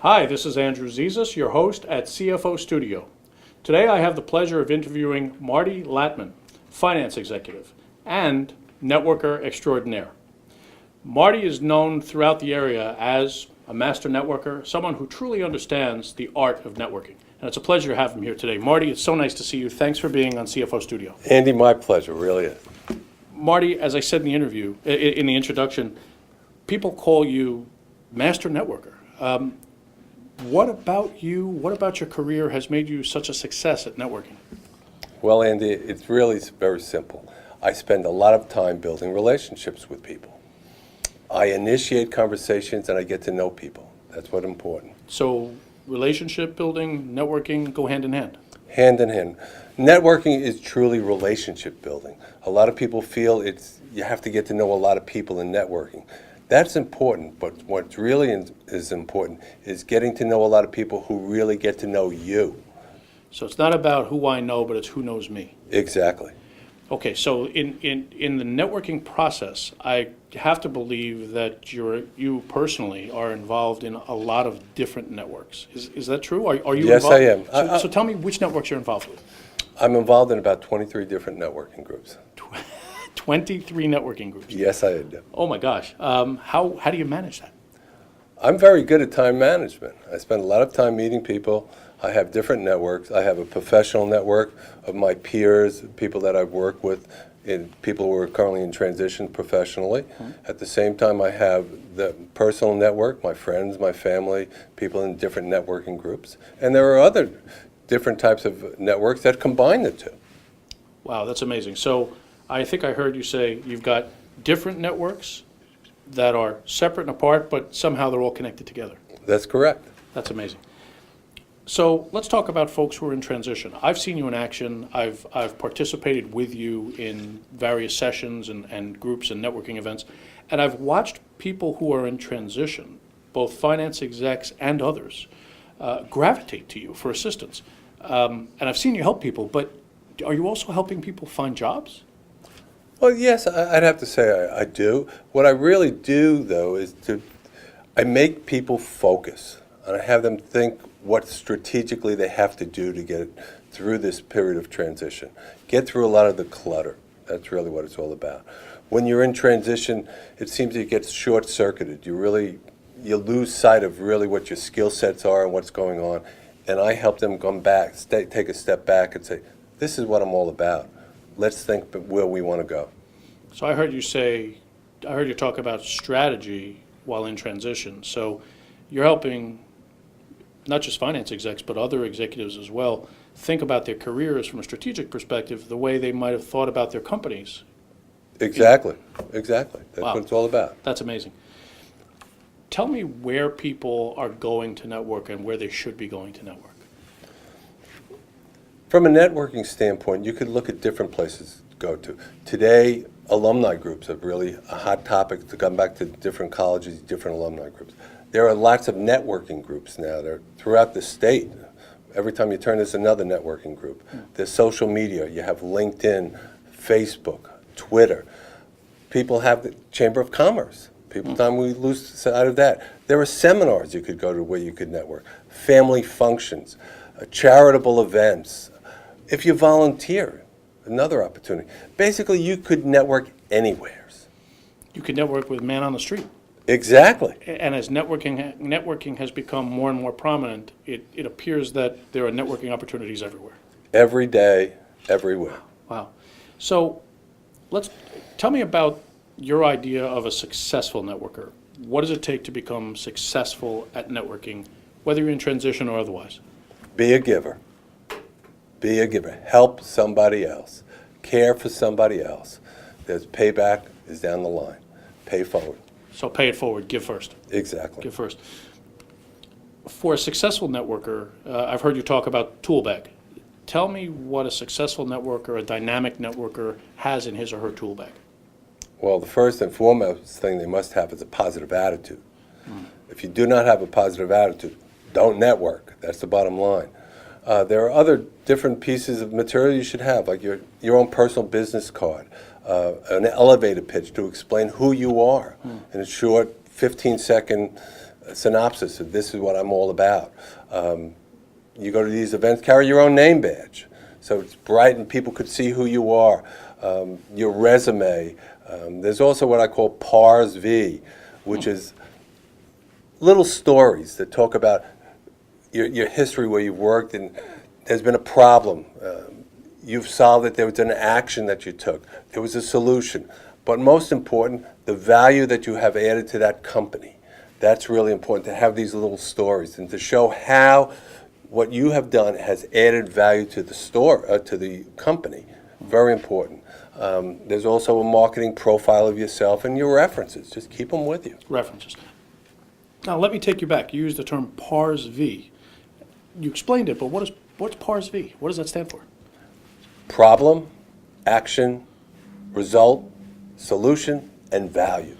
Hi, this is Andrew Zezas, your host at CFO Studio. Today I have the pleasure of interviewing Marty Latman, finance executive and networker extraordinaire. Marty is known throughout the area as a master networker, someone who truly understands the art of networking. And it's a pleasure to have him here today. Marty, it's so nice to see you. Thanks for being on CFO Studio. Andy, my pleasure, really is. Marty, as I said in the interview, in the introduction, people call you master networker. What about you, what about your career has made you such a success at networking? Well, Andy, it's really very simple. I spend a lot of time building relationships with people. I initiate conversations and I get to know people. That's what's important. So relationship building, networking go hand in hand? Hand in hand. Networking is truly relationship building. A lot of people feel you have to get to know a lot of people in networking. That's important, but what's really is important is getting to know a lot of people who really get to know you. So it's not about who I know, but it's who knows me. Exactly. Okay, so in the networking process, I have to believe that you personally are involved in a lot of different networks. Is that true? Are you Yes, involved? I am. So tell me which networks you're involved with. I'm involved in about 23 different networking groups. 23 networking groups. Yes, I do. Oh my gosh. How do you manage that? I'm very good at time management. I spend a lot of time meeting people. I have different networks. I have a professional network of my peers, people that I've worked with, and people who are currently in transition professionally. At the same time, I have the personal network, my friends, my family, people in different networking groups. And there are other different types of networks that combine the two. Wow, that's amazing. So I think I heard you say you've got different networks that are separate and apart, but somehow they're all connected together. That's correct. That's amazing. So let's talk about folks who are in transition. I've seen you in action. I've participated with you in various sessions and groups and networking events, and I've watched people who are in transition, both finance execs and others, gravitate to you for assistance. And I've seen you help people, but are you also helping people find jobs? Well, yes, I'd have to say I do. What I really do, though, is I make people focus, and I have them think what strategically they have to do to get through this period of transition. Get through a lot of the clutter. That's really what it's all about. When you're in transition, it seems you get short-circuited. You lose sight of really what your skill sets are and what's going on. And I help them come back, take a step back and say, this is what I'm all about. Let's think where we want to go. So I heard you talk about strategy while in transition. So you're helping not just finance execs, but other executives as well, think about their careers from a strategic perspective, the way they might have thought about their companies. Exactly. That's Wow. what it's all about. That's amazing. Tell me where people are going to network and where they should be going to network. From a networking standpoint, you could look at different places to go to. Today, alumni groups are really a hot topic to come back to different colleges, different alumni groups. There are lots of networking groups now. They're throughout the state. Every time you turn, there's another networking group. There's social media. You have LinkedIn, Facebook, Twitter. People have the Chamber of Commerce. Time we lose sight of that. There are seminars you could go to where you could network, family functions, charitable events. If you volunteer, another opportunity. Basically, you could network anywhere. You could network with man on the street. Exactly. And as networking has become more and more prominent, it appears that there are networking opportunities everywhere. Every day, everywhere. Wow. So tell me about your idea of a successful networker. What does it take to become successful at networking, whether you're in transition or otherwise? Be a giver. Be a giver. Help somebody else. Care for somebody else. There's payback is down the line. Pay forward. So pay it forward, give first. Exactly. Give first. For a successful networker, I've heard you talk about tool bag. Tell me what a successful networker, a dynamic networker, has in his or her tool bag. Well, the first and foremost thing they must have is a positive attitude. If you do not have a positive attitude, don't network. That's the bottom line. There are other different pieces of material you should have, like your own personal business card, an elevator pitch to explain who you are in a short 15-second a synopsis of this is what I'm all about. You go to these events, carry your own name badge, so it's bright and people could see who you are. Your resume. There's also what I call PARS V, which is little stories that talk about your history, where you've worked and there's been a problem. You've solved it. There was an action that you took. There was a solution. But most important, the value that you have added to that company. That's really important, to have these little stories and to show how what you have done has added value to the store, to the company. Very important. There's also a marketing profile of yourself and your references. Just keep them with you. References. Now, let me take you back. You used the term PARS V. You explained it, but what's PARS V? What does that stand for? Problem, action, result, solution, and value.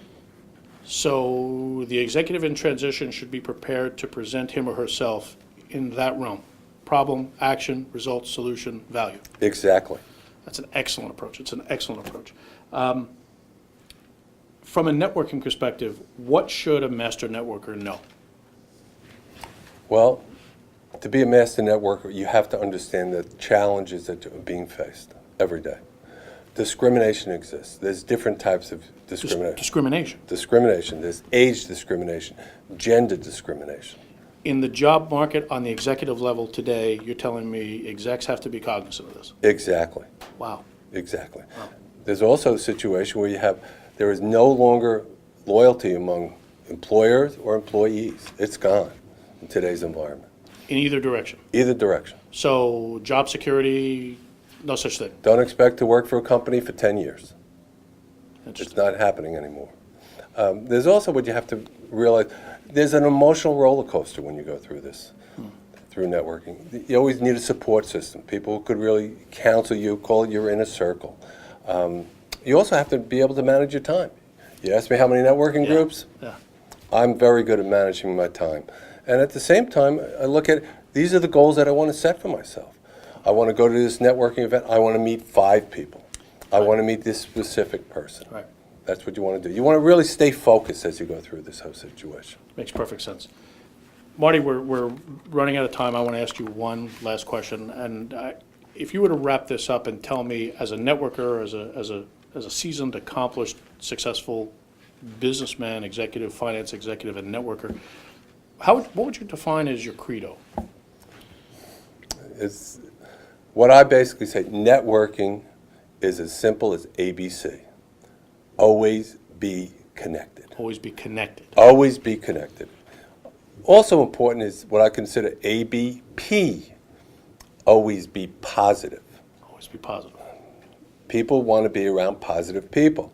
So the executive in transition should be prepared to present him or herself in that realm. Problem, action, result, solution, value. Exactly. That's an excellent approach. It's an excellent approach. From a networking perspective, what should a master networker know? Well, to be a master networker, you have to understand the challenges that are being faced every day. Discrimination exists. There's different types of discrimination. Discrimination. There's age discrimination, gender discrimination. In the job market on the executive level today, you're telling me execs have to be cognizant of this. Exactly. Wow. Exactly. Wow. There's also a situation where there is no longer loyalty among employers or employees. It's gone in today's environment. In either direction. Either direction. So job security, no such thing. Don't expect to work for a company for 10 years. It's Interesting. not happening anymore. There's also what you have to realize. There's an emotional roller coaster when you go through this, through networking. You always need a support system. People who could really counsel you, call it your inner circle. You also have to be able to manage your time. You asked me how many networking groups? Yeah. I'm very good at managing my time. And at the same time, I look at, these are the goals that I want to set for myself. I want to go to this networking event. I want to meet 5 people. I want to meet this specific person. Right. That's what you want to do. You want to really stay focused as you go through this whole situation. Makes perfect sense. Marty, we're running out of time. I want to ask you one last question. And if you were to wrap this up and tell me, as a networker, as a seasoned, accomplished, successful businessman, executive, finance executive, and networker, what would you define as your credo? It's what I basically say, networking is as simple as ABC. Always be connected. Always be connected. Always be connected. Also important is what I consider ABP. Always be positive. Always be positive. People want to be around positive people.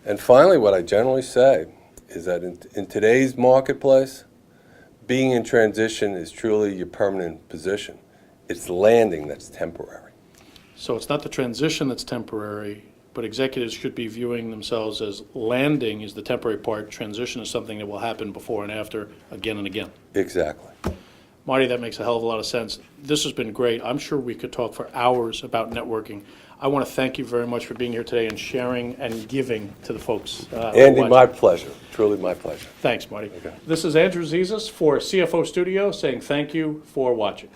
And finally, what I generally say is that in today's marketplace, being in transition is truly your permanent position. It's landing that's temporary. So it's not the transition that's temporary, but executives should be viewing themselves as landing is the temporary part, transition is something that will happen before and after, again and again. Exactly. Marty, that makes a hell of a lot of sense. This has been great. I'm sure we could talk for hours about networking. I want to thank you very much for being here today and sharing and giving to the folks. Andy, my pleasure. Truly my pleasure. Thanks, Marty. Okay. This is Andrew Zezas for CFO Studio saying thank you for watching.